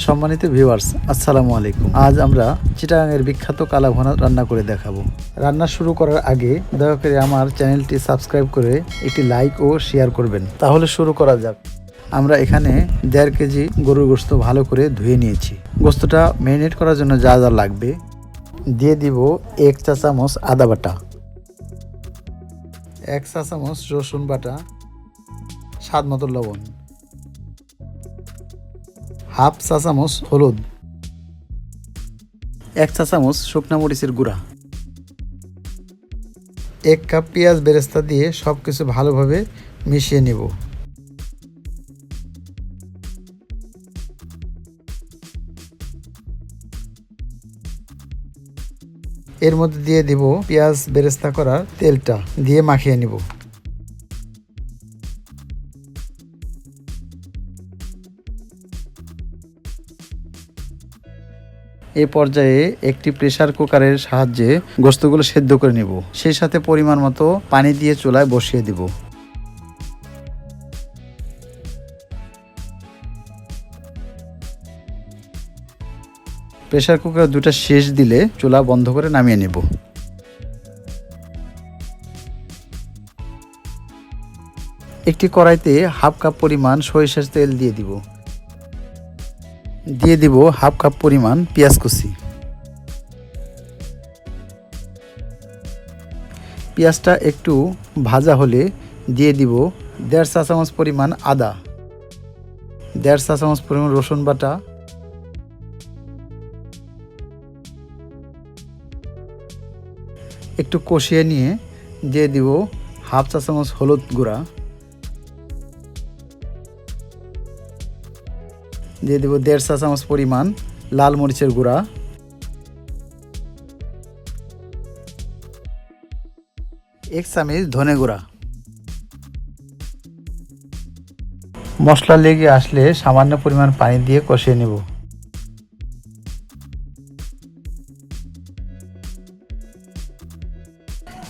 সম্মানিত ভিউয়ার্স, আসসালামু আলাইকুম। আজ আমরা চিটাগাংয়ের বিখ্যাত কালা ভুনা রান্না করে দেখাবো। রান্না শুরু করার আগে দয়া করে আমার চ্যানেলটি সাবস্ক্রাইব করে একটি লাইক ও শেয়ার করবেন। তাহলে শুরু করা যাক। আমরা এখানে 1.5 কেজি গরুর গোশত ভালো করে ধুয়ে নিয়েছি। গোশতটা ম্যারিনেট করার জন্য যা যা লাগবে দিয়ে দিব 1 চা চামচ আদা বাটা, 1 চা চামচ রসুন বাটা, স্বাদ মতো লবণ, হাফ চা চামচ হলুদ, 1 চা চামচ শুকনা মরিচের গুঁড়া, 1 কাপ পেঁয়াজ বেরেস্তা দিয়ে সব কিছু ভালোভাবে মিশিয়ে নেব। এর মধ্যে দিয়ে দিব পেঁয়াজ বেরেস্তা করা তেলটা দিয়ে মাখিয়ে নেব। এই পর্যায়ে একটি প্রেসার কুকারের সাহায্যে গোশতগুলো সেদ্ধ করে নেব। সেই সাথে পরিমাণ মতো পানি দিয়ে চুলায় বসিয়ে দেব। প্রেসার কুকার দুটো শেষ দিলে চুলা বন্ধ করে নামিয়ে নেব। একটি কড়াইতে হাফ কাপ পরিমাণ সরিষার তেল দিয়ে দিব। দিয়ে দিব হাফ কাপ পরিমাণ পেঁয়াজ কুচি। পেঁয়াজটা একটু ভাজা হলে দিয়ে দিব 1.5 চা চামচ পরিমাণ আদা, 1.5 চা চামচ পরিমাণ রসুন বাটা, একটু কষিয়ে নিয়ে দিয়ে দিব হাফ চা চামচ হলুদ গুঁড়া, দিয়ে দিব 1.5 চা চামচ পরিমাণ লাল মরিচের গুঁড়া, 1 চামচ ধনে গুঁড়া। মশলা লেগে আসলে সামান্য পরিমাণ পানি দিয়ে কষিয়ে নেব।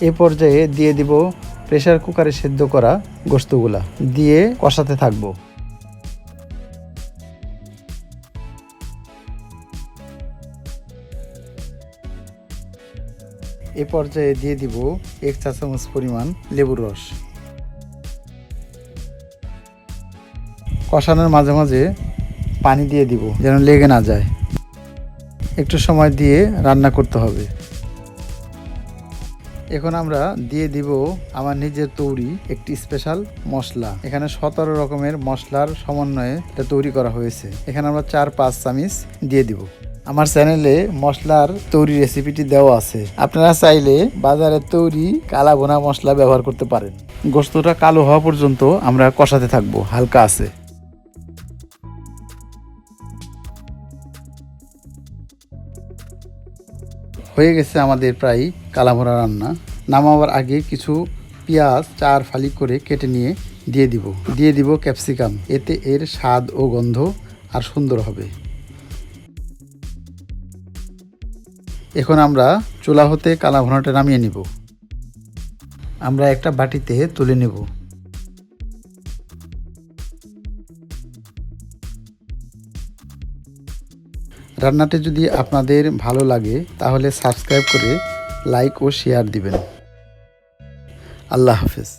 এ পর্যায়ে দিয়ে দিব প্রেসার কুকারে সেদ্ধ করা গোশতগুলা দিয়ে কষাতে থাকবো। এ পর্যায়ে দিয়ে দিব 1 চা চামচ পরিমাণ লেবুর রস। কষানোর মাঝে মাঝে পানি দিয়ে দিব যেন লেগে না যায়। একটু সময় দিয়ে রান্না করতে হবে। এখন আমরা দিয়ে দিব আমার নিজের তৈরি একটি স্পেশাল মশলা। এখানে 17 রকমের মশলার সমন্বয়ে এটা তৈরি করা হয়েছে। এখানে আমরা 4-5 চামচ দিয়ে দিব। আমার চ্যানেলে মশলার তৈরি রেসিপিটি দেওয়া আছে, আপনারা চাইলে বাজারের তৈরি কালা ভুনা মশলা ব্যবহার করতে পারেন। গোশতটা কালো হওয়া পর্যন্ত আমরা কষাতে থাকবো হালকা আছে। হয়ে গেছে আমাদের প্রায় কালা ভুনা রান্না। নামাবার আগে কিছু পেঁয়াজ 4 ফালি করে কেটে নিয়ে দিয়ে দিব ক্যাপসিকাম। এতে এর স্বাদ ও গন্ধ আর সুন্দর হবে। এখন আমরা চুলা হতে কালা ভুনাটা নামিয়ে নিব। আমরা একটা বাটিতে তুলে নেব। রান্নাটি যদি আপনাদের ভালো লাগে তাহলে সাবস্ক্রাইব করে লাইক ও শেয়ার দিবেন। আল্লাহ হাফেজ।